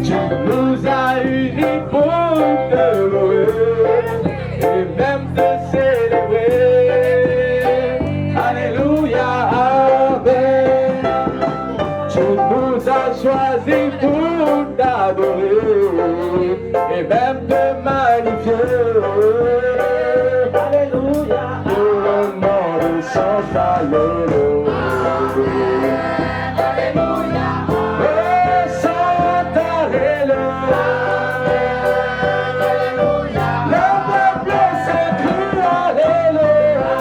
Tu nous as unis pour te louer et même te célébrer. Alléluia, Amen. Tu nous as choisis pour t'adorer et même te magnifier. Alléluia, pour le nom de son salut. Alléluia, oh, chante Alléluia. Le peuple s'écrie Alléluia.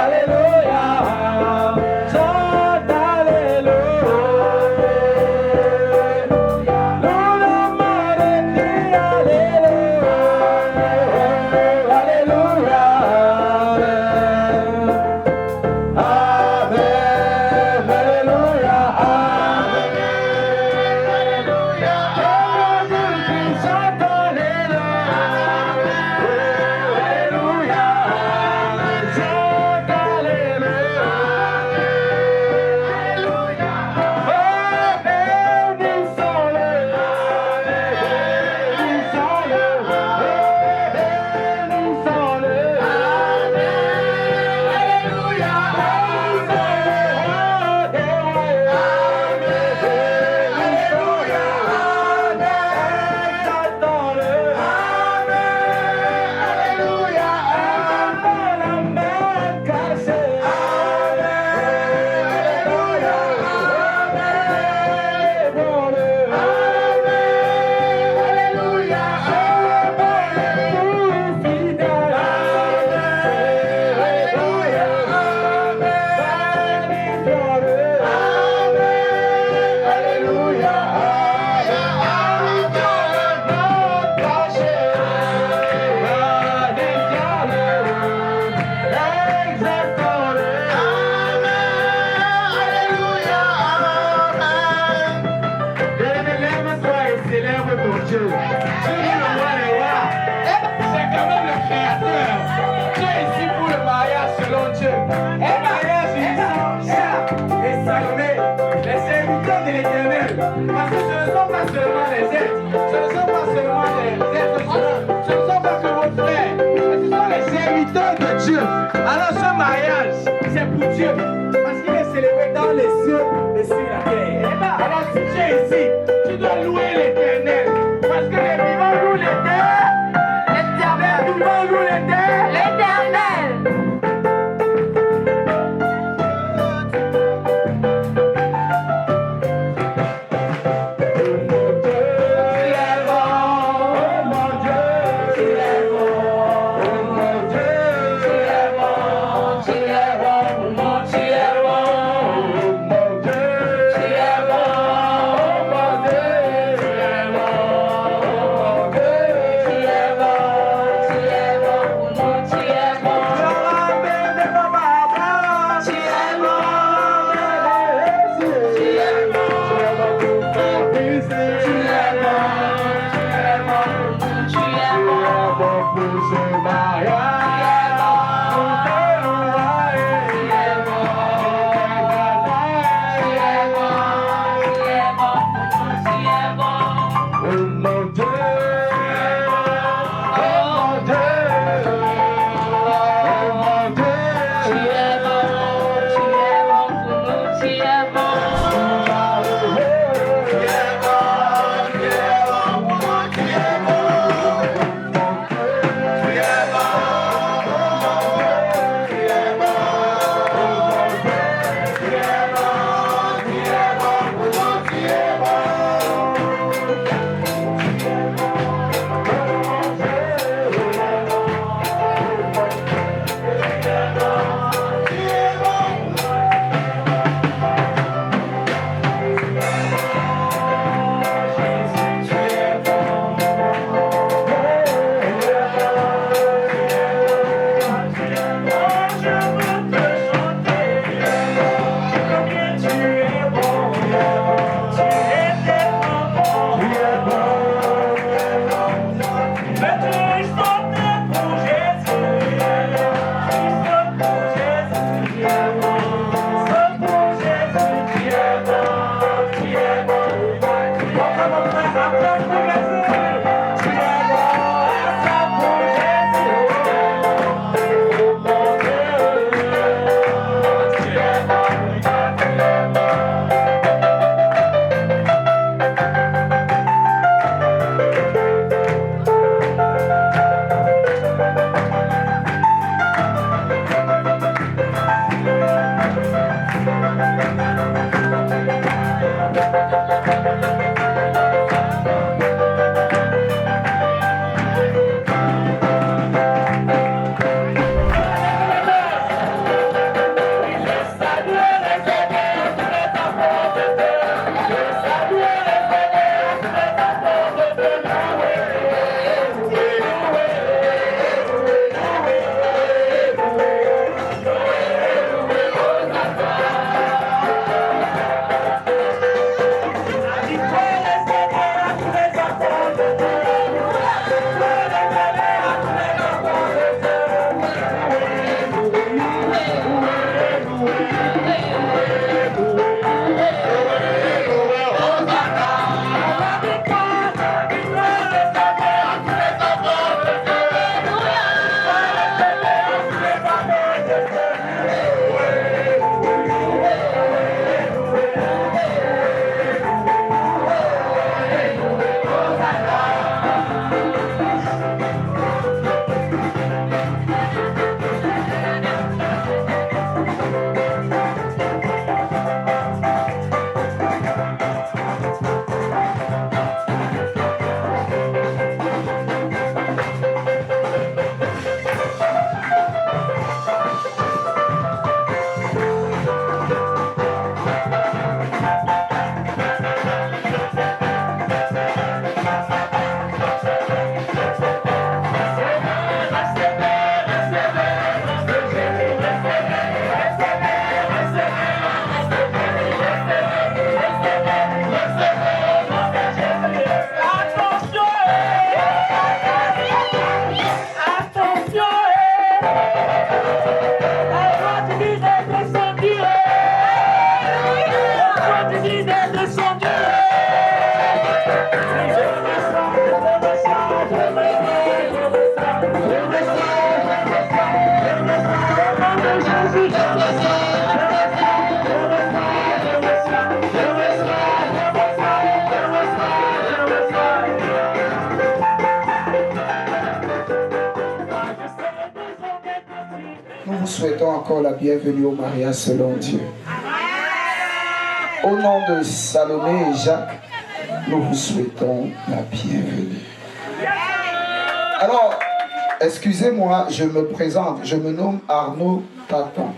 Alléluia, chante Alléluia. Nous le monde dit Alléluia. Alléluia, Amen. Alléluia, Amen. Alléluia, Amen. Chante Alléluia. Alléluia, chante Alléluia. Alléluia, oh, bénissons-le. Bénissons-le. Bénissons-le. Alléluia, Dieu. Dieu est le roi des rois. C'est quand même le créateur. Dieu est ici pour le mariage selon Dieu. Et mariage unissant Jacques et Salomé, les serviteurs de l'Éternel. Parce que ce ne sont pas seulement les êtres, ce ne sont pas seulement les êtres humains, ce ne sont pas que vos frères, mais ce sont les serviteurs de Dieu. Alors ce mariage, c'est pour Dieu. Parce qu'il est célébré dans les cieux et sur la terre. Alors si tu es ici, tu dois louer l'Éternel. Parce que les vivants louent l'Éternel. L'Éternel. Les vivants louent l'Éternel. L'Éternel. Nous te souhaitons encore la bienvenue au mariage selon Dieu. Au nom de Salomé et Jacques, nous vous souhaitons la bienvenue. Alors, excusez-moi, je me présente. Je me nomme Arnaud Taton.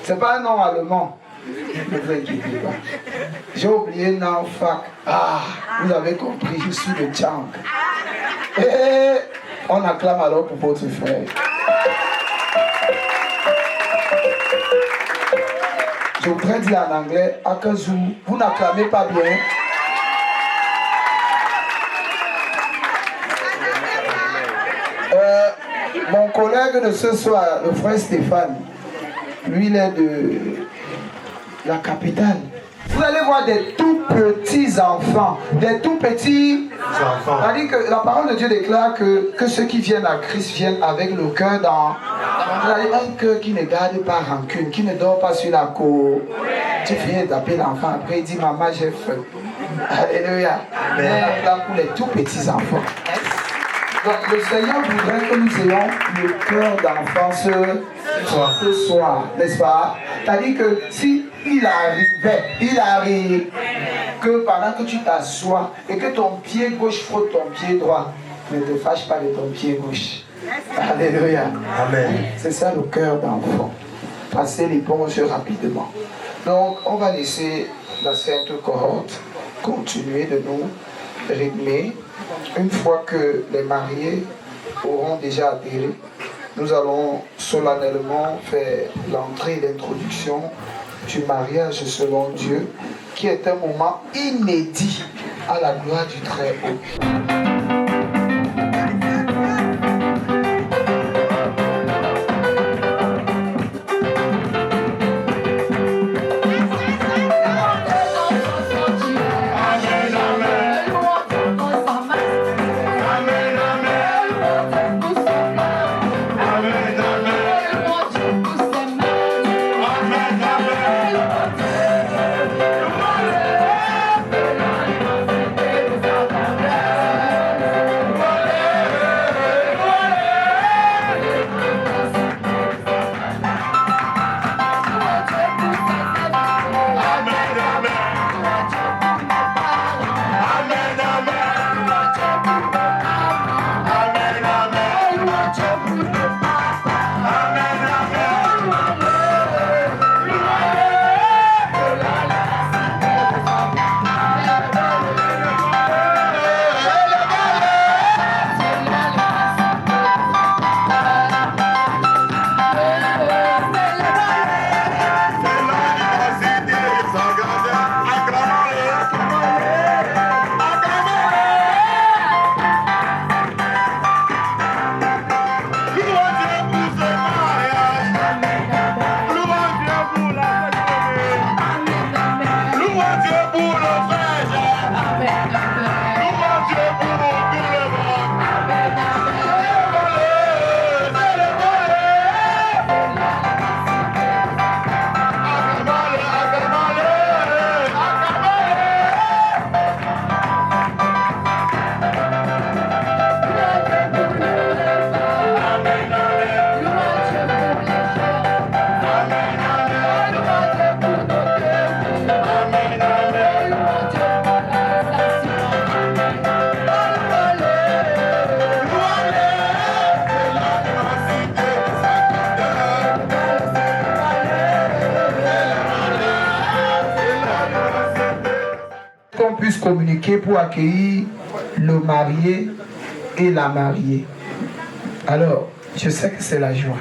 C'est pas un nom allemand. Ne vous inquiétez pas. J'ai oublié Naufak. Ah, vous avez compris, je suis de Tchang. Et on acclame alors pour votre frère. Je voudrais dire en anglais, Akazu, vous n'acclamez pas bien. Mon collègue de ce soir, le frère Stéphane, lui il est de la capitale. Vous allez voir des tout petits enfants, des tout petits enfants. C'est-à-dire que la parole de Dieu déclare que ceux qui viennent à Christ viennent avec le cœur dans un cœur qui ne garde pas rancune, qui ne dort pas sur la côte. Tu viens taper l'enfant, après il dit maman j'ai faim. Alléluia. On là pour les tout petits enfants. Donc le Seigneur voudrait que nous ayons le cœur d'enfant ce soir, n'est-ce pas? C'est-à-dire que si il arrive que pendant que tu t'assois et que ton pied gauche frotte ton pied droit, ne te fâche pas de ton pied gauche. Alléluia. Amen. C'est ça le cœur d'enfant. Passez l'éponge rapidement. Donc on va laisser la sainte cohorte continuer de nous rythmer. Une fois que les mariés auront déjà atterri, nous allons solennellement faire l'entrée et l'introduction du mariage selon Dieu, qui est un moment inédit à la gloire du Très-Haut. Communiquer pour accueillir le marié et la mariée. Alors, je sais que c'est la joie.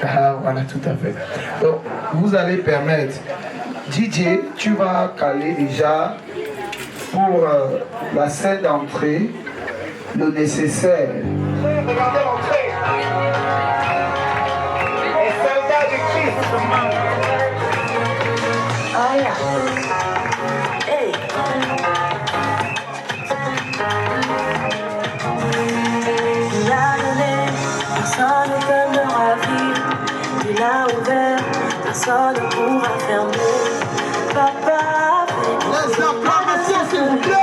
Ah, voilà, tout à fait. Donc, vous allez permettre, DJ, tu vas caler déjà pour la scène d'entrée le nécessaire. Regardez l'entrée. Les soldats du Christ. Ah, yeah. Personne ne peut me ravir, il a ouvert, personne ne pourra fermer. Papa, laisse l'acclamation s'il vous plaît.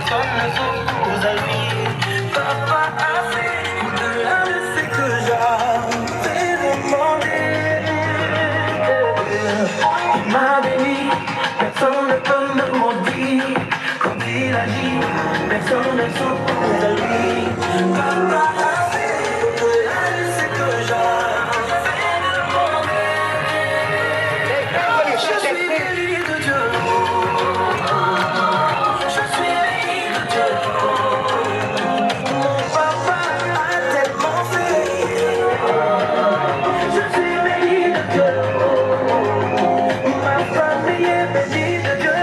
personne ne s'oppose à lui. Papa a fait au-delà de ce que j'avais demandé. Il m'a béni, personne ne peut me maudire. Quand il agit, personne ne s'oppose à lui. Papa a fait au-delà de ce que j'avais demandé. Je suis béni de Dieu. Je suis béni de Dieu. Mon papa a tellement fait. Je suis béni de Dieu. Ma famille est bénie de Dieu.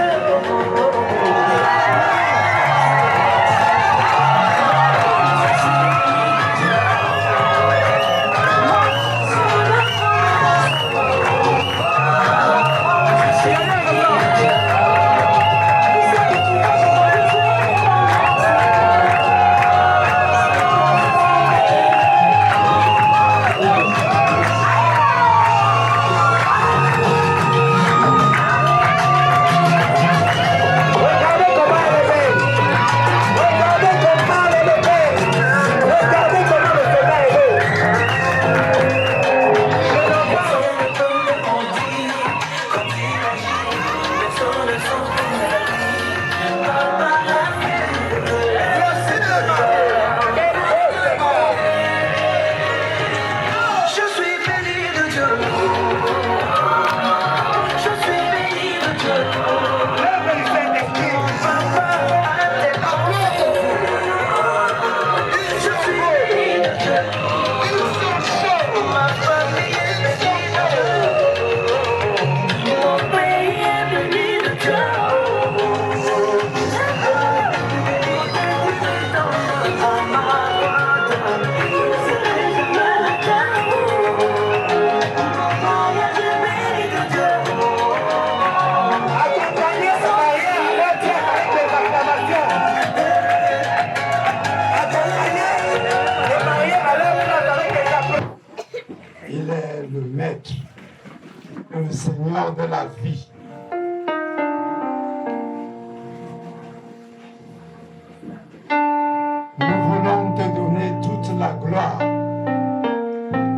Il est le maître, le Seigneur de la vie. Nous voulons te donner toute la gloire.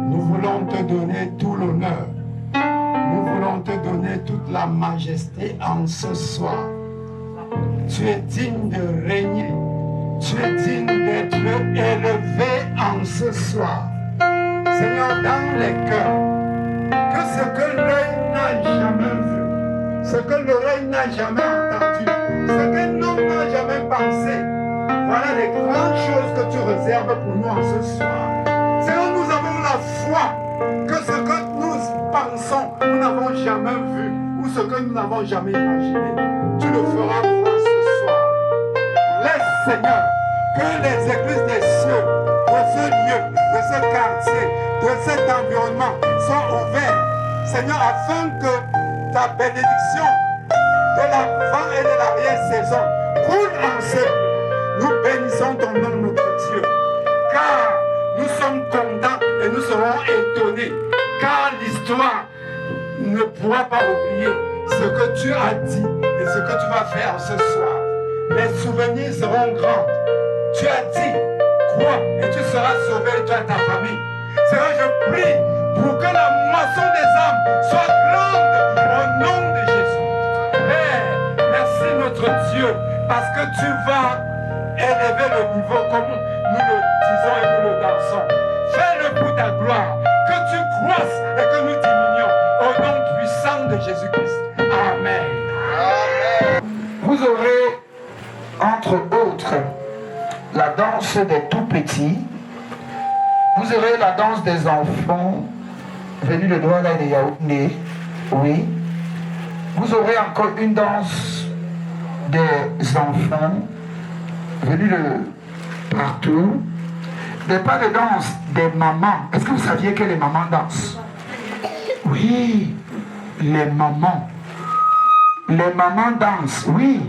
Nous voulons te donner tout l'honneur. Nous voulons te donner toute la majesté en ce soir. Tu es digne de régner. Tu es digne d'être élevé en ce soir. Seigneur, dans les cœurs, que ce que l'œil n'a jamais vu, ce que l'oreille n'a jamais entendu, ce que l'homme n'a jamais pensé, voilà les grandes choses que tu réserves pour nous en ce soir. Seigneur, nous avons la foi que ce que nous pensons, nous n'avons jamais vu, ou ce que nous n'avons jamais imaginé, tu le feras voir ce soir. Laisse, Seigneur, que les églises des cieux, de ce lieu, de ce quartier, de cet environnement soient ouverts, Seigneur, afin que ta bénédiction de l'avant et de l'arrière-saison coule en ce lieu. Nous bénissons ton nom, notre Dieu, car nous sommes contents et nous serons étonnés, car l'histoire ne pourra pas oublier ce que tu as dit et ce que tu vas faire ce soir. Les souvenirs seront grands. Tu as dit, crois et tu seras sauvé, toi et ta famille. Seigneur, je prie pour que la moisson des âmes soit grande au nom de Jésus. Père, merci notre Dieu, parce que tu vas élever le niveau comme nous le disons et nous le dansons. Fais-le pour ta gloire, que tu croisses et que nous diminuions au nom puissant de Jésus-Christ. Amen. Vous aurez, entre autres, la danse des tout-petits. Vous aurez la danse des enfants venus de Douala et de Yaoundé. Oui. Vous aurez encore une danse des enfants venus de partout. Des pas de danse des mamans. Est-ce que vous saviez que les mamans dansent? Oui, les mamans. Les mamans dansent, oui.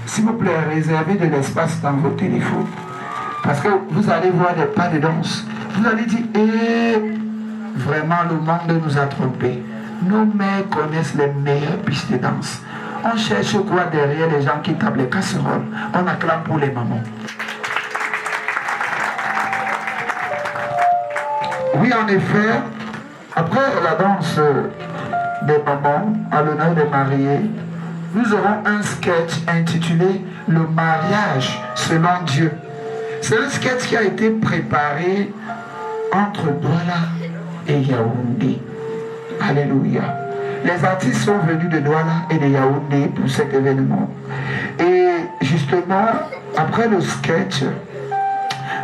S'il vous plaît, réservez de l'espace dans vos téléphones. Parce que vous allez voir des pas de danse. Vous allez dire, vraiment le monde nous a trompés. Nos mères connaissent les meilleures pistes de danse. On cherche quoi derrière les gens qui tapent les casseroles? On acclame pour les mamans. Oui, en effet, après la danse des mamans à l'honneur des mariés, nous aurons un sketch intitulé Le mariage selon Dieu. C'est un sketch qui a été préparé entre Douala et Yaoundé. Alléluia. Les artistes sont venus de Douala et de Yaoundé pour cet événement. Et justement, après le sketch,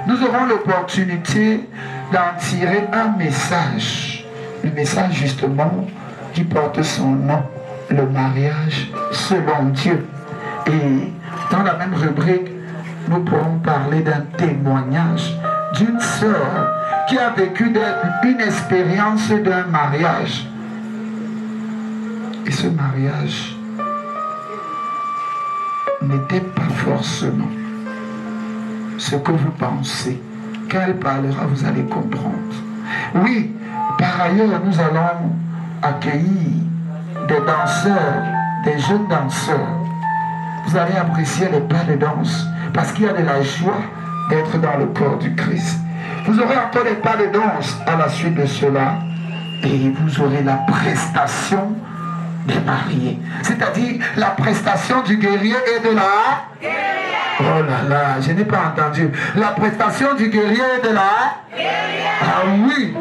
nous aurons l'opportunité d'en tirer un message. Le message justement qui porte son nom, le mariage selon Dieu. Et dans la même rubrique, nous pourrons parler d'un témoignage d'une sœur qui a vécu une expérience d'un mariage. Et ce mariage n'était pas forcément ce que vous pensez. Quand elle parlera, vous allez comprendre. Oui, par ailleurs, nous allons accueillir des danseurs, des jeunes danseurs. Vous allez apprécier les pas de danse parce qu'il y a de la joie d'être dans le corps du Christ. Vous aurez encore des pas de danse à la suite de cela et vous aurez la prestation des mariés. C'est-à-dire la prestation du guerrier et de la... Oh là là, je n'ai pas entendu. La prestation du guerrier et de la... Ah oui.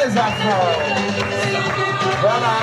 les enfants. Voilà.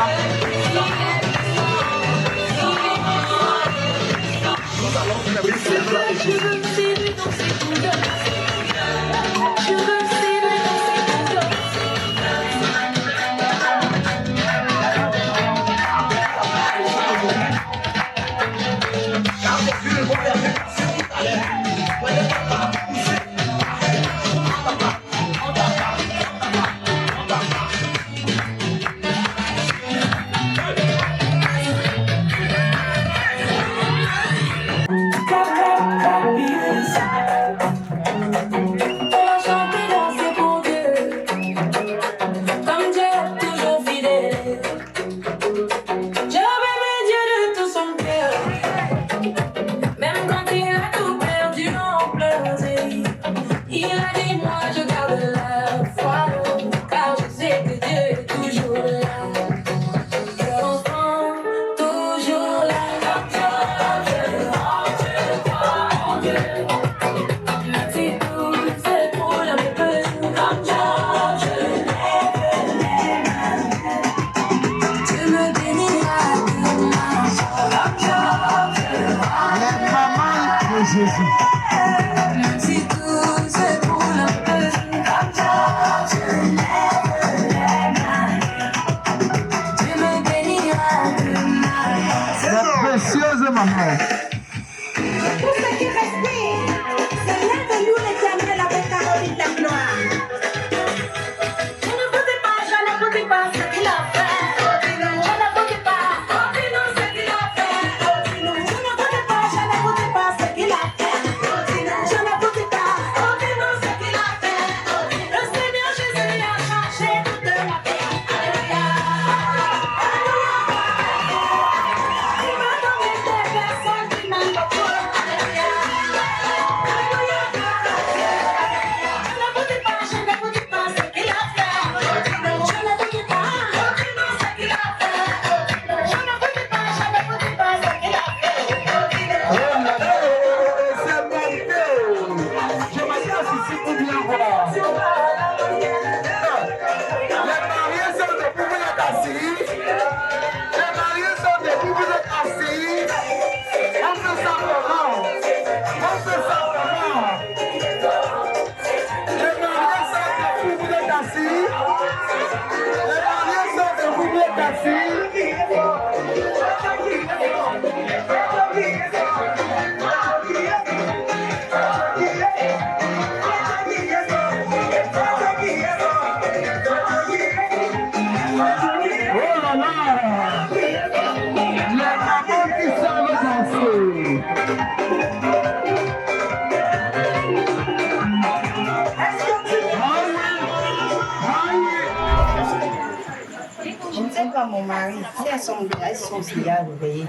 Mon mari, c'est à son village, son cigare réveillé.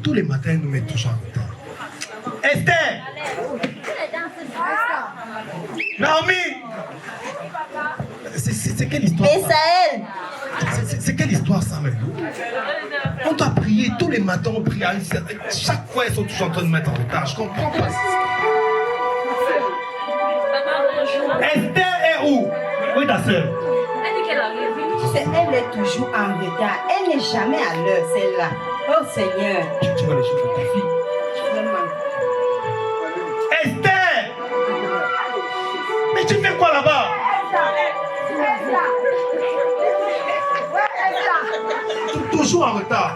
Tous les matins, nous mettons toujours en retard. Esther! Naomi! C'est quelle histoire? Esaël! C'est quelle histoire ça, même? On doit prier tous les matins, on prie. Chaque fois, ils sont toujours en train de mettre en retard. Je comprends pas. Esther est où? Où est ta soeur? Elle est toujours en retard. Elle n'est jamais à l'heure, celle-là. Oh Seigneur. Tu vas les chercher ta fille. Vraiment. Esther! Mais tu fais quoi là-bas? Toujours en retard.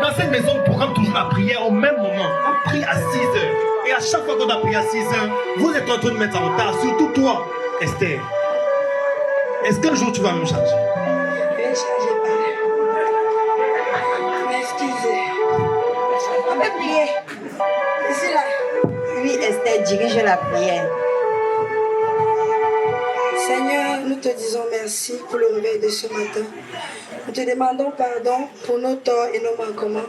Dans cette maison, on programme toujours la prière au même moment. On prie à 6 heures. Et à chaque fois qu'on a prié à 6 heures, vous êtes en train de mettre en retard. Surtout toi, Esther. Est-ce qu'un jour tu vas me changer? Je ne vais changer pas. Excusez. On peut prier. Ici là. Oui, Esther, dirige la prière. Seigneur, nous te disons merci pour le réveil de ce matin. Nous te demandons pardon pour nos torts et nos manquements.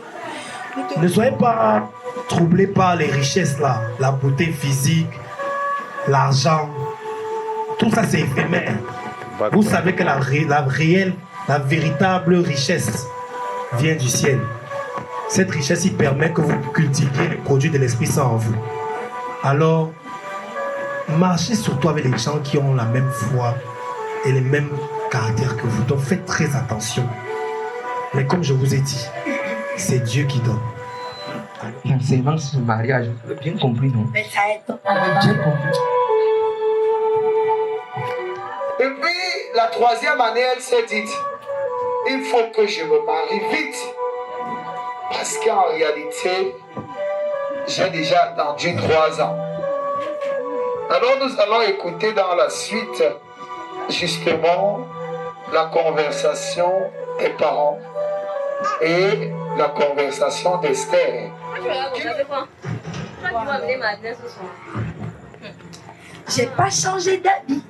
Ne soyez pas troublés par les richesses là, la beauté physique, l'argent. Tout ça c'est éphémère. Vous savez que la véritable richesse vient du ciel. Cette richesse, il permet que vous cultiviez les produits de l'Esprit Saint en vous. Alors, marchez surtout avec les gens qui ont la même foi et les mêmes caractères que vous. Donc faites très attention. Mais comme je vous ai dit, c'est Dieu qui donne. L'enseignement sur le mariage, vous avez bien compris, non? Mais ça aide. Bien compris. Et puis, la troisième année, elle s'est dit, il faut que je me marie vite. Parce qu'en réalité, j'ai déjà attendu 3 ans. Alors nous allons écouter dans la suite, justement, la conversation des parents et la conversation d'Esther. J'ai pas changé d'habit.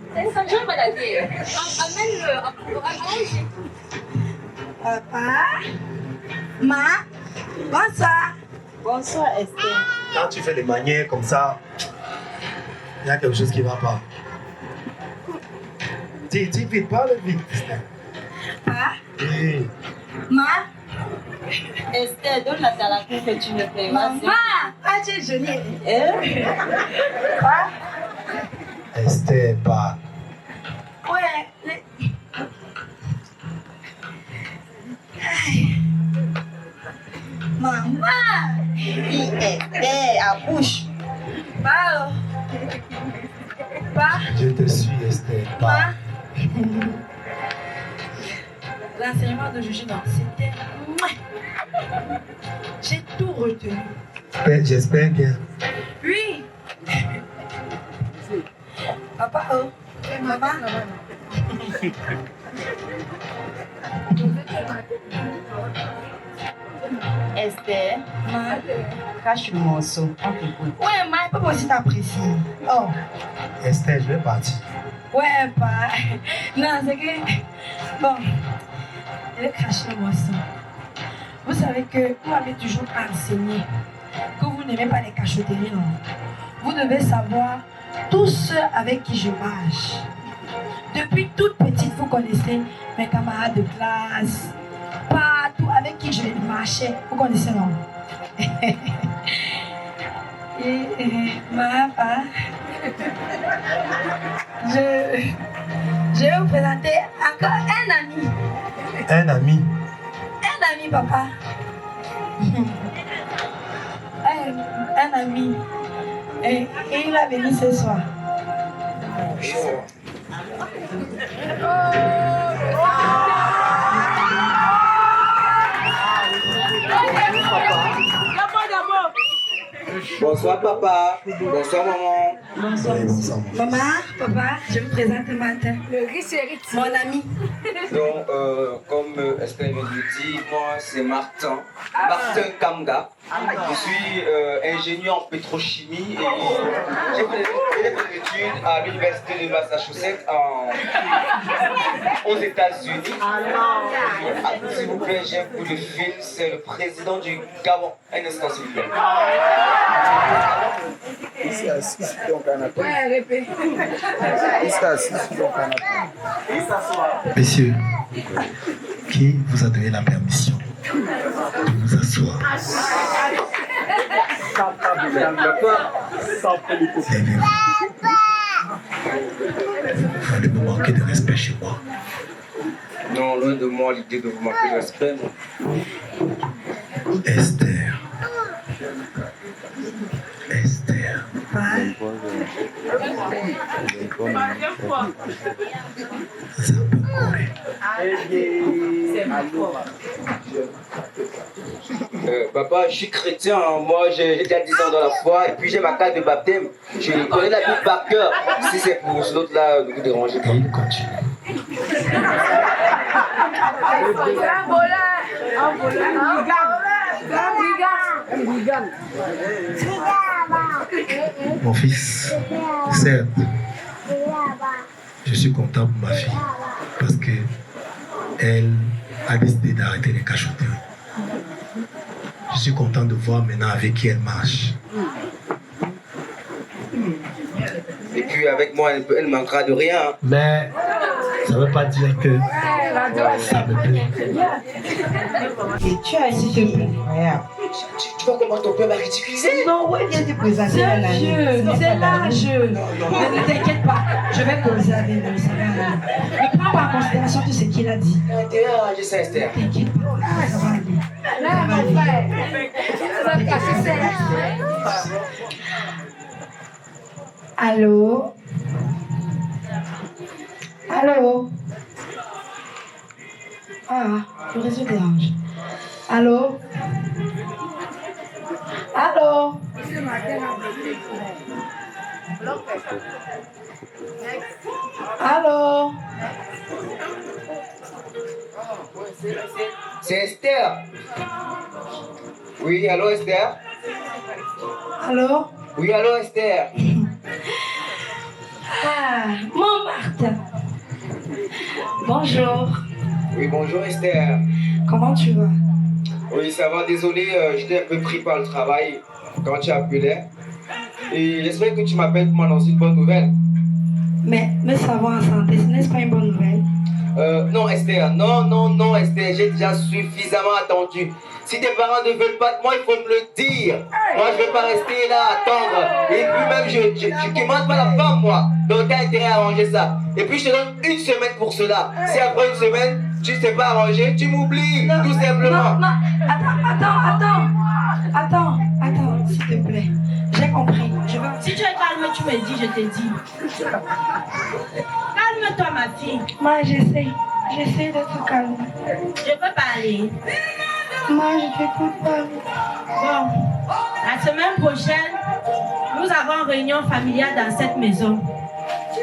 Papa, ma, bonsoir. Bonsoir Esther. Quand tu fais des manières comme ça, il y a quelque chose qui ne va pas. Dis vite, parle vite. Ah, Oui. ma, Esther, donne la talent que tu me fais. maman, ah tu es jolie. Quoi? Esther, parle. Ouais. Maman, Il Esther, à bouche. pas, pas, Je te suis, Esther, parle. l'enseignement de Juju, non, c'était... J'ai tout retenu. J'espère bien. Oui. Papa, oh. Maman. Esther, cache le morceau. On t'écoute. Ouais, ma papa aussi t'apprécie. Oh. Esther, je vais partir. Ouais, pas. Non, c'est que... Bon. Je vais cracher le morceau. Vous savez que vous m'avez toujours enseigné que vous n'aimez pas les cachotteries, non? Vous devez savoir tous ceux avec qui je marche. Depuis toute petite, vous connaissez mes camarades de classe, partout avec qui je marchais. Vous connaissez, non? Et ma papa, je vais vous présenter encore un ami. Un ami. Un ami, papa. Un ami. Et il va venir ce soir. Bonsoir papa, bonsoir maman. Bonsoir. Oui, bonsoir. Maman, papa, je vous présente Martin. Mon ami. Donc, comme Esther vient de le dire, moi c'est Martin Kamga. Je suis ingénieur en pétrochimie et j'ai fait des études à l'université de Massachusetts aux États-Unis. S'il vous plaît, j'ai un coup de fil, c'est le président du Gabon. Un instant, s'il vous plaît. Il s'est assis sur ton canapé. Ouais, répète. Il s'est assis sur ton canapé. Messieurs, qui vous a donné la permission de vous asseoir? Levez-vous. Vous allez me manquer de respect chez moi. Non, loin de moi l'idée de vous manquer de respect. Esther. Esther. Papa, je suis chrétien, hein. Moi j'ai déjà 10 ans dans la foi et puis j'ai ma carte de baptême. Je connais la Bible par cœur. Si c'est pour ce l'autre là, ne vous dérangez pas. Il continue. Mon fils, certes, je suis content pour ma fille parce que elle a décidé d'arrêter les cachotteries. Je suis content de voir maintenant avec qui elle marche. Et puis avec moi, elle manquera de rien. Hein. Mais ça ne veut pas dire que ça me plaît. Et tu as une fille. Regarde. Tu vois comment ton père m'a ridiculisé? Non, ouais, viens te présenter. C'est vieux, c'est l'âge. Mais ne t'inquiète pas, je vais causer avec lui, ça va aller. Ne prends pas en considération tout ce qu'il a dit. T'es arrangé ça, Esther. T'inquiète pas, ça va aller. Là, mon frère, tu vas casser ça. Allô? Allô? Ah, le réseau dérange. Allô? Allô? Allô? C'est Esther. Oui, allô Esther? Allô? Oui, allô Esther? Ah, mon Marthe. Bonjour. Oui, bonjour Esther. Comment tu vas? Oui, ça va, désolé, j'étais un peu pris par le travail quand tu appelais. Et j'espère que tu m'appelles pour m'annoncer une bonne nouvelle. Mais me savoir en santé, ce n'est pas une bonne nouvelle. Non Esther, non Esther, j'ai déjà suffisamment attendu. Si tes parents ne veulent pas de moi, il faut me le dire. Moi, je ne vais pas rester là à attendre. Et puis même, je ne demande pas la femme, moi. Donc, t'as intérêt à arranger ça. Et puis, je te donne une semaine pour cela. Si après une semaine, tu ne sais pas arranger, tu m'oublies, tout simplement. Non, attends, s'il te plaît. J'ai compris. Si tu es calme, tu me dis, je te dis. Calme-toi, ma fille. Moi, j'essaie d'être calme. Je peux parler. Moi, je t'écoute pas. Bon, la semaine prochaine, nous avons une réunion familiale dans cette maison.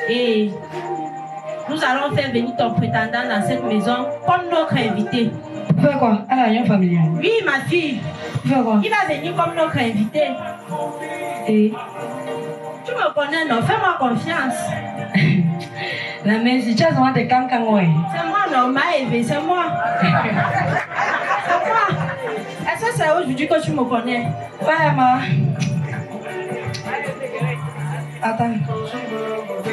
Et nous allons faire venir ton prétendant dans cette maison comme notre invité. Fais quoi? À la réunion familiale? Oui, ma fille. Fais quoi? Il va venir comme notre invité. Et? Tu me connais, non? Fais-moi confiance. La mais si tu as besoin de quelqu'un, ouais. C'est moi, non, Maëvé, c'est moi. C'est moi. Est-ce que c'est aujourd'hui que tu me connais? Ouais, ma. Attends.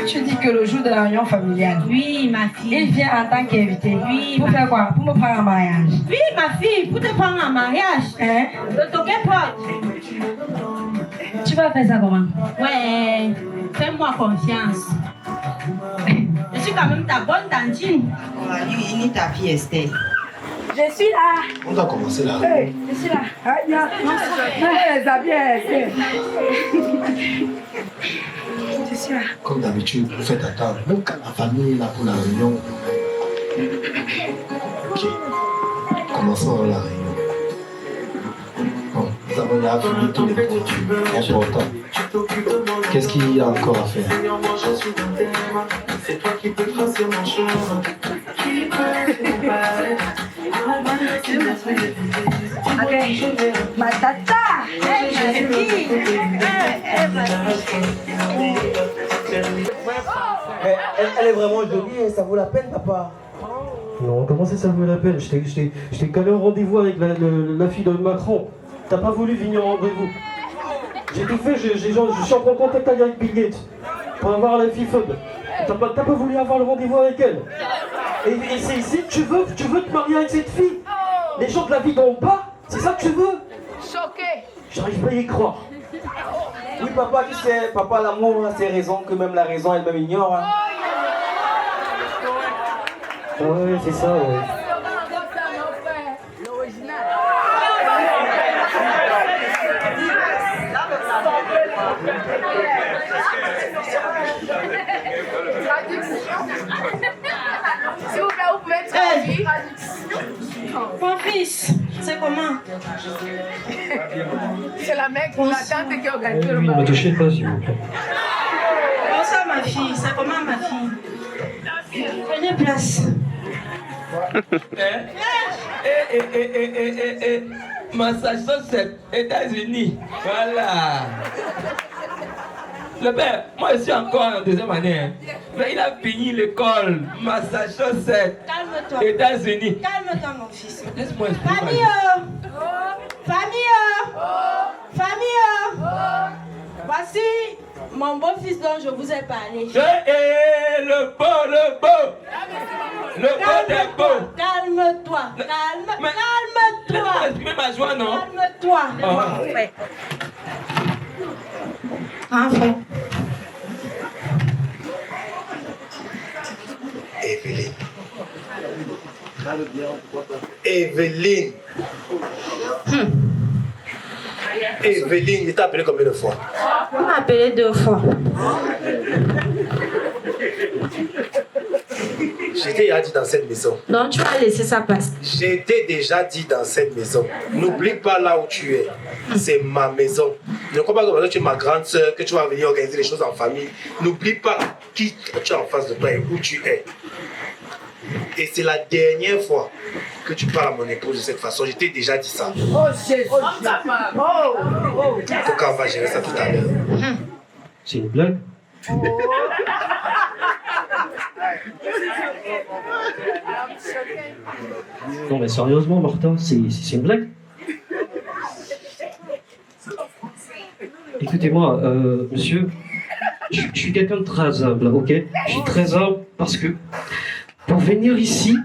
Tu dis que le jour de la réunion familiale. Oui, ma fille. Il vient en tant qu'invité. Oui. Pour faire quoi? Pour me prendre en mariage. Oui, ma fille, pour te prendre en mariage. Hein? De toquer porte. Tu vas faire ça comment? Ouais, fais-moi confiance. Je suis quand même ta bonne tantine. Il est ta fille, Esther. Je suis là. On doit commencer là. Hey, je suis là. Je suis là. Comme d'habitude, vous faites attendre. Même quand la famille est là pour la réunion. Ok. Commençons la réunion. Bon, nous avons déjà fini tous les produits importants. Qu'est-ce qu'il y a encore à faire? C'est toi qui peux tracer mon chemin. Ok. Ma tata. Elle est vraiment jolie, ça vaut la peine, papa. Non, comment ça vaut la peine? Je t'ai calé un rendez-vous avec la fille de Macron. T'as pas voulu venir au rendez-vous. J'ai tout fait, je suis en contact avec Bill Gates pour avoir la fille Fub. T'as pas voulu avoir le rendez-vous avec elle. Et c'est ici que tu veux te marier avec cette fille. Les gens de la vie d'en bas, c'est ça que tu veux? Choqué. J'arrive pas à y croire. Oui, papa, tu sais, papa, l'amour a ses raisons que même la raison elle-même ignore. Hein. Ouais, c'est ça, ouais. S'il vous plaît, vous pouvez traduire. Mon fils, c'est comment? C'est la mec pour la tante qui organise le Oui, ne me mariage. touchez pas, s'il vous plaît. Bonsoir, ma fille, c'est comment, ma fille? Prenez place. Massachusetts, États-Unis. Voilà. Le père, moi je suis encore en deuxième année. Hein. Mais il a fini l'école. Massachusetts, Calme-toi. États-Unis. Calme-toi, mon fils. Laisse-moi expliquer. Famille, famille. Voici mon beau-fils dont je vous ai parlé. Le beau. Le beau des beaux. Calme-toi. Calme-toi. Calme-toi. exprimer ma joie, non? Calme-toi. Ah. Ouais. Enfin. Evelyne. Evelyne. Evelyne, il t'a appelé combien de fois? On m'a appelé 2 fois. J'étais déjà dit dans cette maison. Donc tu vas laisser ça passer. J'étais déjà dit dans cette maison. N'oublie pas là où tu es. C'est ma maison. Ne crois pas que parce que tu es ma grande soeur, que tu vas venir organiser les choses en famille. N'oublie pas qui tu es en face de toi et où tu es. Et c'est la dernière fois que tu parles à mon épouse de cette façon. Je t'ai déjà dit ça. Oh, Jésus. Oh, Donc on va gérer ça tout à l'heure. C'est une blague? Non mais sérieusement Martin, c'est une blague? Écoutez-moi, monsieur, je suis quelqu'un de très humble, ok? Je suis très humble parce que pour venir ici,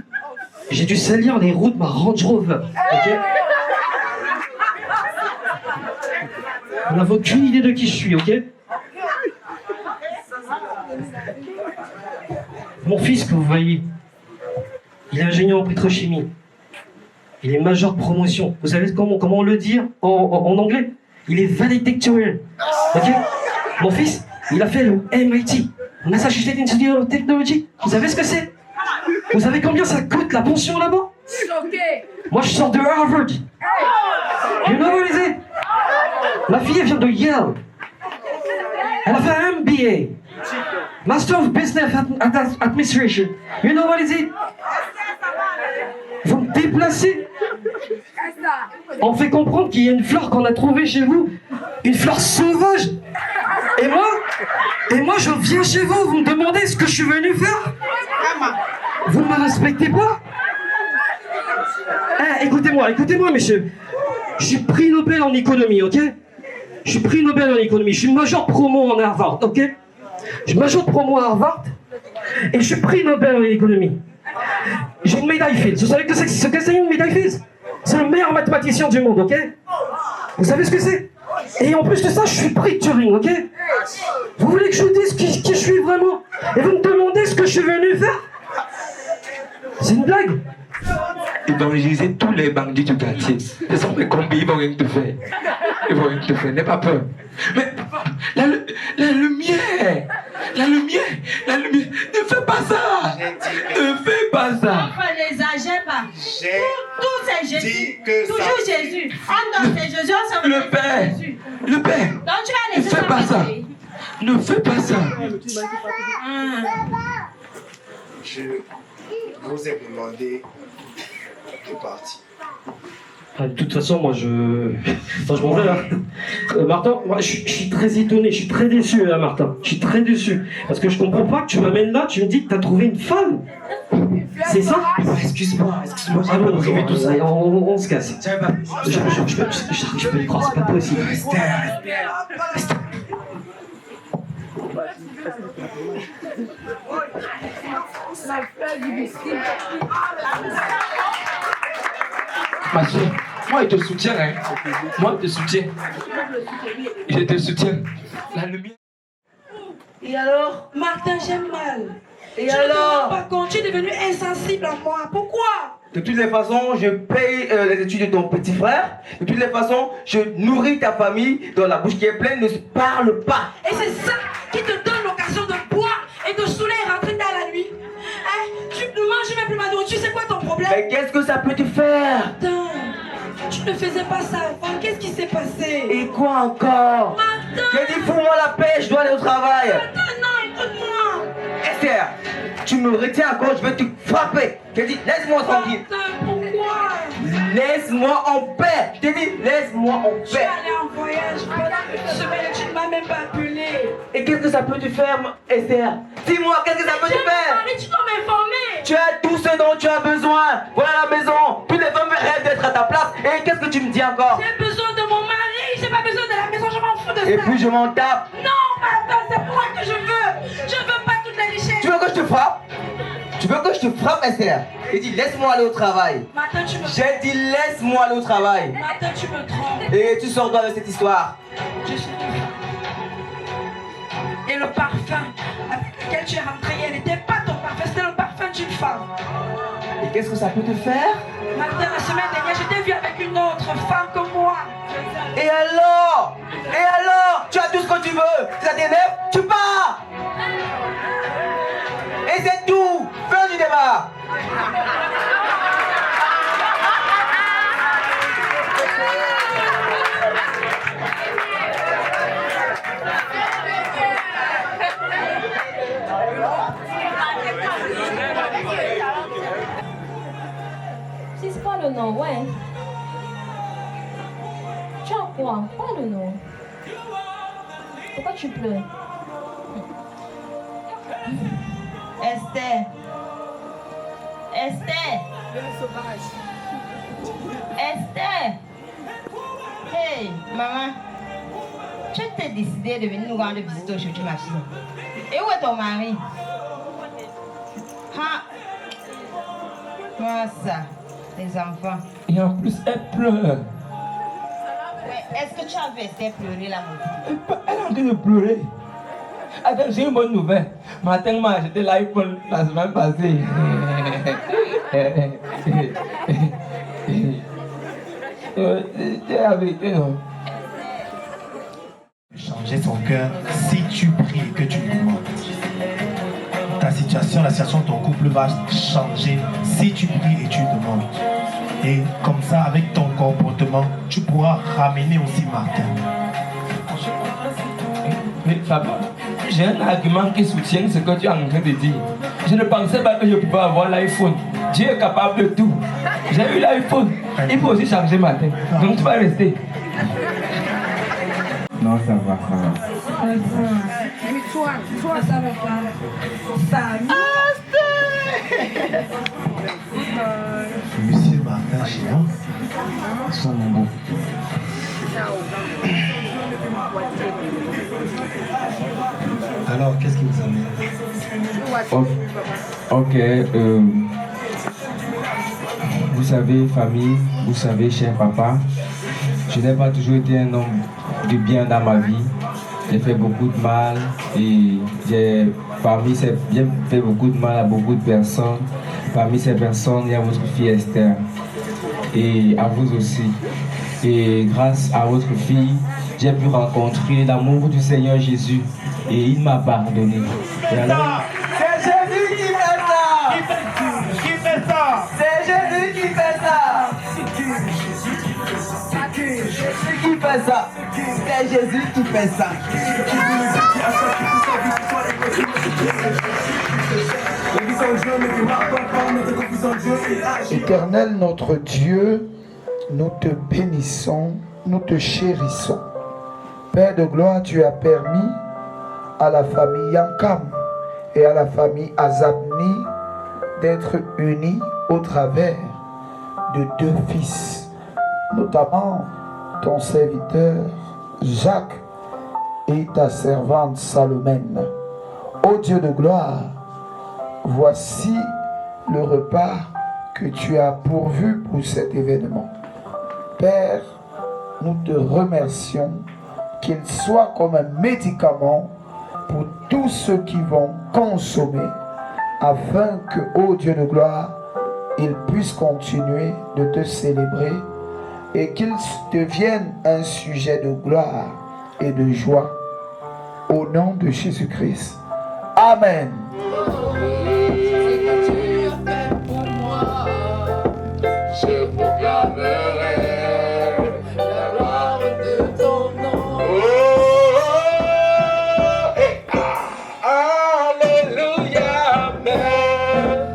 j'ai dû salir les roues de ma Range Rover, ok? Vous n'avez aucune idée de qui je suis, ok? Mon fils que vous voyez, il est ingénieur en pétrochimie. Il est major de promotion. Vous savez comment le dire en anglais? Il est valedictorian. Ok? Mon fils, il a fait le MIT, Massachusetts Institute of Technology. Vous savez ce que c'est? Vous savez combien ça coûte la pension là-bas? Moi, je sors de Harvard. You know what is it? Ma fille, elle vient de Yale. Elle a fait un MBA. Master of Business Administration. You know what is it? Vous me déplacez. On fait comprendre qu'il y a une fleur qu'on a trouvée chez vous. Une fleur sauvage. Et moi, je viens chez vous. Vous me demandez ce que je suis venu faire? Vous ne me respectez pas? Écoutez-moi, monsieur. Je suis prix Nobel en économie, ok? Je suis prix Nobel en économie. Je suis major promo en Harvard, ok? Je suis major promo à Harvard et je suis prix Nobel en économie. J'ai une médaille Fields. Vous savez ce que c'est une médaille Fields? C'est le meilleur mathématicien du monde, ok? Vous savez ce que c'est? Et en plus de ça, je suis prix Turing, ok? Vous voulez que je vous dise qui je suis vraiment? Et vous me demandez ce que je suis venu faire? C'est une blague? Ils vont utiliser tous les bandits du quartier. Ils sont mes combis, ils vont rien te faire. Ils vont rien te faire, n'aie pas peur. Mais la lumière, ne fais pas ça. Ne fais pas ça. Enfin, n'exagère pas. Tout c'est Jésus. que Toujours ça- Jésus. On donne c'est Jésus, on s'en Le Père, le Père, Donc tu vas ne laisser fais pas ça. passer. Ne fais pas ça. Je vous ai demandé de partir. Ah, de toute façon, moi je m'en vais là. Martin, moi je suis très étonné, je suis très déçu là, Martin. Je suis très déçu. Parce que je comprends pas que tu m'amènes là, tu me dis que t'as trouvé une femme. C'est ça? Excuse-moi. Ah non, on tout ça, on se casse. Je peux le croire, c'est pas possible. Ma soeur, moi je te soutiens, hein. Moi je te soutiens. Je te soutiens. La lumière. Et alors, Martin, j'aime mal. Et Je ne alors te rends pas compte, tu es devenu insensible à moi. Pourquoi? De toutes les façons, je paye les études de ton petit frère. De toutes les façons, je nourris ta famille dont la bouche qui est pleine ne se parle pas. Et c'est ça qui te donne l'occasion de boire et de saouler et rentrer dans la nuit. Hein? Tu ne manges même plus ma nourriture, c'est quoi ton problème? Mais qu'est-ce que ça peut te faire? Martin, tu ne faisais pas ça avant, qu'est-ce qui s'est passé? Et quoi encore? Martin! J'ai dit, fous-moi la paix, je dois aller au travail. Martin, non, écoute-moi! Esther, tu me retiens encore, je vais te frapper. J'ai dit, laisse-moi tranquille. Martin, pourquoi? Laisse-moi en paix. Je t'ai dit, laisse-moi en Je suis paix. allée en voyage pendant une semaine et tu ne m'as même pas appelé. Et qu'est-ce que ça peut te faire, Esther? Dis-moi, qu'est-ce que ça peut te faire? Mais tu dois m'informer. Tu as tout ce dont tu as besoin. Voilà la maison. Toutes les femmes rêvent d'être à ta place. Et qu'est-ce que tu me dis encore? J'ai besoin de mon mari, j'ai pas besoin de la maison, je m'en fous de ça. Et puis je m'en tape. Non, Martin, c'est moi que je veux. Je veux pas toutes les richesses. Tu veux que je te frappe? Tu veux que je je frappe Esther. Il dit laisse-moi aller au travail. Maintenant, tu me J'ai dit laisse-moi aller au travail. Maintenant, tu me trompes. Et tu sors de cette histoire. Je suis une femme. Et le parfum avec lequel tu es rentré, elle n'était pas ton parfum, c'était le parfum d'une femme. Et qu'est-ce que ça peut te faire? Martin, la semaine dernière, je t'ai vu avec une autre femme que moi. Et alors? Tu as tout ce que tu veux. Ça t'énerve? Tu pars. Et c'est tout. Fin du débat. Si c'est pas le nom, ouais. Tu as quoi? Pas le nom. Pourquoi tu pleures? Esther. Esther. Esther. Hey, maman. Tu t'es décidé de venir nous rendre visite aujourd'hui, ma fille. Et où est ton mari? Ah. Comment ça, les enfants? Et en plus, elle pleure. Ouais, est-ce que tu as vu Esther pleurer là, mon fils? Elle est en train de pleurer. Attends, j'ai une bonne nouvelle. Matin, j'ai acheté l'iPhone la semaine passée. C'est la vérité, non? Changer son cœur si tu pries et que tu demandes. Ta situation, la situation de ton couple va changer si tu pries et tu demandes. Et comme ça, avec ton comportement, tu pourras ramener aussi Martin. Mais papa, j'ai un argument qui soutient ce que tu es en train de dire. Je ne pensais pas que je pouvais avoir l'iPhone. Dieu est capable de tout. J'ai eu l'iPhone. Il faut aussi changer ma tête. Donc tu vas rester. Non, ça va, ça va. Mais toi, ça va pas. Monsieur Martin, chez nous. Son nom. Alors, qu'est-ce qui vous amène? Ok, vous savez, famille, vous savez, cher papa, je n'ai pas toujours été un homme de bien dans ma vie. J'ai fait beaucoup de mal et j'ai fait beaucoup de mal à beaucoup de personnes. Parmi ces personnes, il y a votre fille Esther et à vous aussi. Et grâce à votre fille, j'ai pu rencontrer l'amour du Seigneur Jésus et il m'a pardonné. Et alors, C'est Jésus qui fait ça. Qui fait ça? C'est Jésus qui fait ça. Jésus qui fait ça. C'est Jésus qui fait ça. Éternel notre Dieu, nous te bénissons, nous te chérissons. Père de gloire, tu as permis à la famille Yankam et à la famille Azabni d'être unis au travers de deux fils, notamment ton serviteur Jacques et ta servante Salomène. Ô Dieu de gloire, voici le repas que tu as pourvu pour cet événement. Père, nous te remercions qu'il soit comme un médicament pour tous ceux qui vont consommer, afin que, ô Dieu de gloire, ils puissent continuer de te célébrer et qu'il devienne un sujet de gloire et de joie. Au nom de Jésus-Christ. Amen. Je proclamerai la gloire de ton nom. Alléluia, Amen,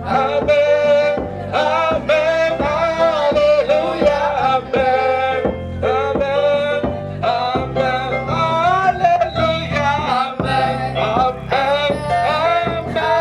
Amen, Amen, Alléluia, Amen, Amen, Amen, Alléluia, Amen, Amen, Amen.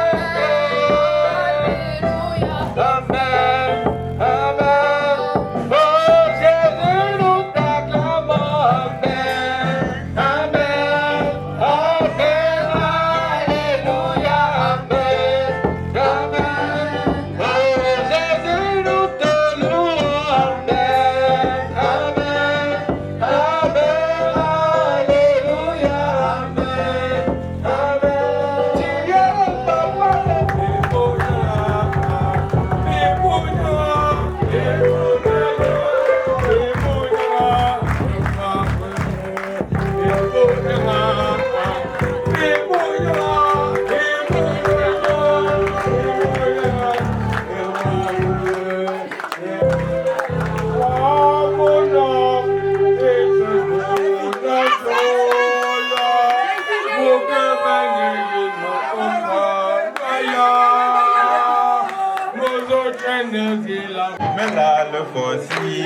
la le fossi.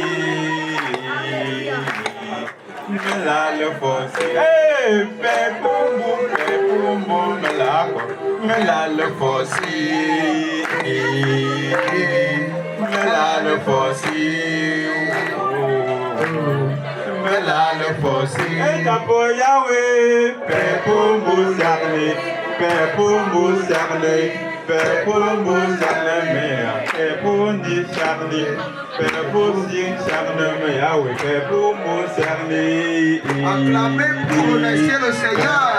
Me la le fossi. Hey, pe boum boum, me la le fossi. Me la le fossi. Me la le fossi. Hey, tapo Yahweh, pe boum boum cerné, pe boum boum cerné. Père pour nous charmer, Père pour nous charmer, Père pour nous charmer, Yahweh, Père pour nous charmer. Acclamez pour remercier le Seigneur.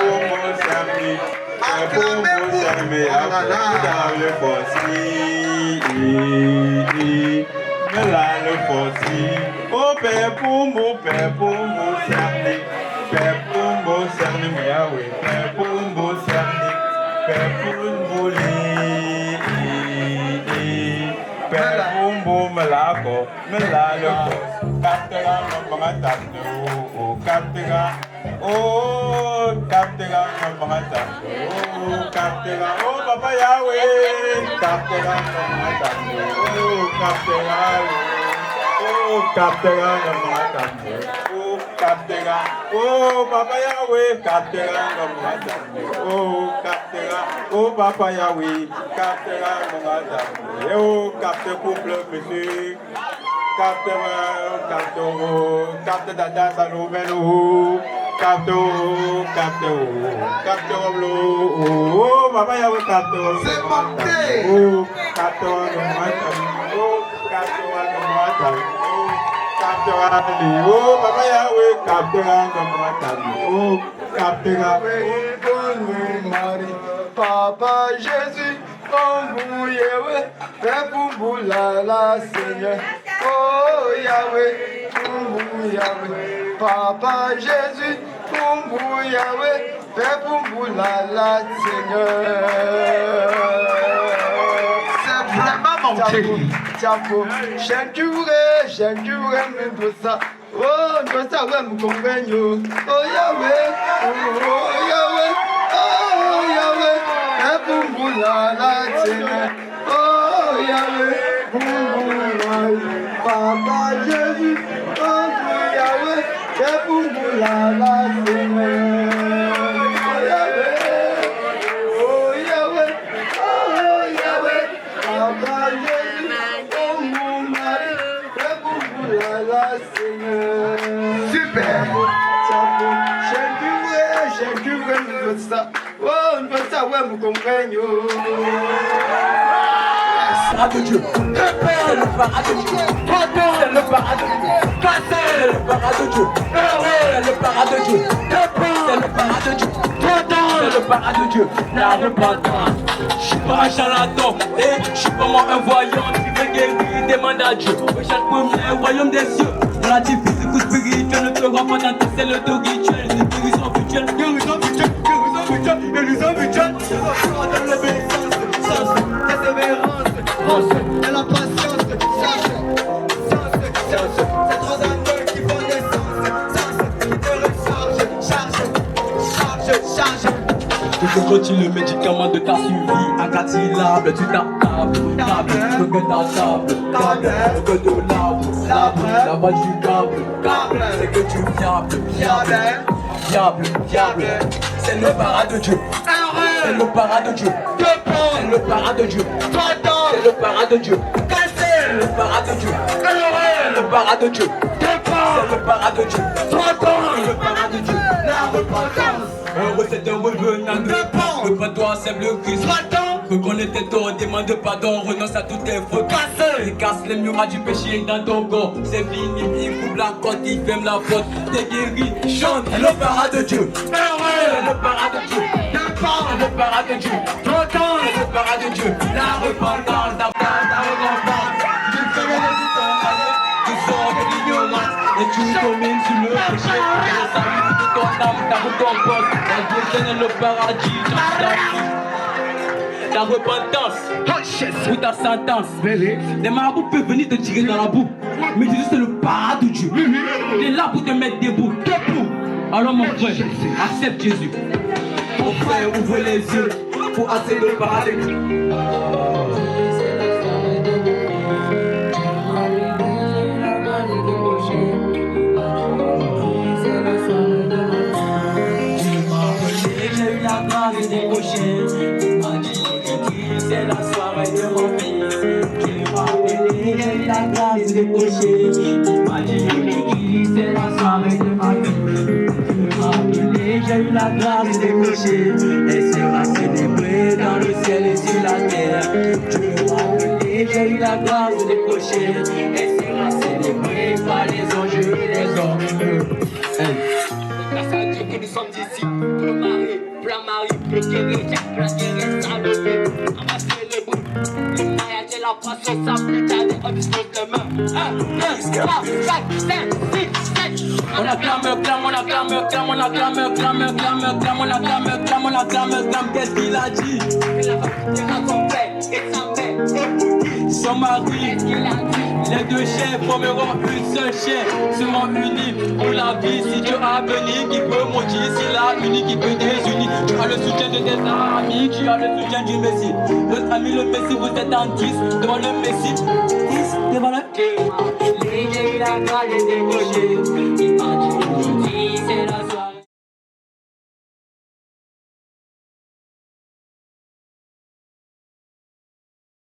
Père pour nous charmer, Yahweh, le fossi, mais là le fossi. Oh Père pour nous charmer, Père pour nous charmer, Yahweh, Père pour nous charmer, Père pour nous charmer. Boom, Malaco, Melalo, Captera, Mamata, oh, Captera, oh, Captera, Mamata, oh, Captera, oh, Papa Yahweh, Captera, Mamata, oh, Captera, oh, Captera, Mamata, oh, Captera, oh, Papa Yahweh, Captera, Mamata, oh, Captera, oh, Papa Yahweh, Captera, Mamata, oh, Captera, couple, monsieur, Captera, Dada, Salomeno, Captera, oh, Papa Yahweh, Captera, c'est monté, oh, Captera, oh, Captera, oh, oh, Papa Yahweh, Captera, oh, Captera, oh, Marie, Papa Jésus, comme vous Yahweh, fais pour vous la Seigneur, oh Yahweh, pour vous Yahweh, Papa Jésus, pour vous Yahweh, fais pour vous la Seigneur. C'est vraiment monté. Chapo, j'aime même tout ça. Oh, tout ça, ouais, me comprends. Oh, Yahweh, oh, Yahweh, oh, Yahweh, et pour vous la Seigneur. Oh, Yahweh, pour vous Papa Jésus, oh, Yahweh, et pour vous la Seigneur. Oh, Yahweh, oh, Yahweh, oh, Yahweh, Papa Jésus. Super. J'ai dû voir ça. Oh, on peut ça, ouais, vous comprenez. De Dieu, c'est le paradis de Dieu. C'est le paradis de Dieu. C'est le paradis de Dieu. C'est le paradis de Dieu. C'est le paradis de Dieu. C'est le paradis de Dieu. La repentance. Je suis pas un charlatan et je suis pas moi un voyant qui veut guérir, demande à Dieu. Chaque premier royaume des cieux. Dans la difficile coup spirituel, ne te rends pas dans c'est le dos rituel. C'est guérison virtuelle, guérison virtuelle, guérison virtuelle, guérison virtuelle. Dans l'obéissance, sens, persévérance, et la patience, sens, c'est trois années qui font des sens, qui te recharge, charge. Tu te retires le médicament de ta survie, incatillable, tu tapes table, tu mets ta table, le de l'arbre, la base du câble, c'est que tu fiable, c'est le paradis de Dieu, c'est le paradis de Dieu, c'est le paradis de Dieu, c'est le paradis de Dieu, c'est le paradis de Dieu, c'est le paradis de Dieu, c'est le paradis de Dieu, c'est le paradis de Dieu, la repentance. Heureux c'est un revenant de repens-toi, sème le Christ. Reconnais tes torts, demande pardon, renonce à toutes tes fautes. Il casse les murs du péché dans ton corps. C'est fini, il coupe la côte, il ferme la porte. T'es guéri, chante, c'est le paradis de Dieu. C'est le paradis de Dieu. C'est le paradis de Dieu. C'est le paradis de Dieu. La repentance, la repentance. Tu fais les tu sors de l'ignorance et tu domines sur le péché. Et ça lui de ton âme, ta récompense. La Dieu est le paradis dans ta vie. La repentance ou ta sentence. Les marabouts peuvent venir te tirer dans la boue, mais Jésus c'est le paradis de Dieu. Il est là pour te mettre debout. Alors mon frère, accepte Jésus. Mon frère, ouvre les yeux pour accéder au paradis. péchés. Il m'a dit, Kiki, c'est la soirée de ma vie. J'ai eu la grâce des péchés. Elle sera célébrée dans le ciel et sur la terre. Dieu m'a appelé, j'ai eu la grâce des péchés. Elle sera célébrée par les anges et les hommes. Grâce à Dieu que nous sommes ici, pour le mari, pour la Marie, pour le guérir, pour la guérir, Salomé, on va célébrer. Le mariage et la passion, ça plus tard, on dispose les mains. 1, 2, 3, 4, 5, 6, 7. On acclame, qu'est-ce qu'il a dit? Il a fait son père et sa mère, son mari, qu'est-ce qu'il a dit? Les deux chiens formeront une seule chair, seront unis pour la vie. Si Dieu a béni, qui peut maudire? S'il a uni, qui peut désunir? Tu as le soutien de tes amis, tu as le soutien du Messie. Notre ami le Messie, vous êtes en 10 devant le Messie. 10 devant le Dieu. J'ai eu la grâce des péchés. Il m'a dit,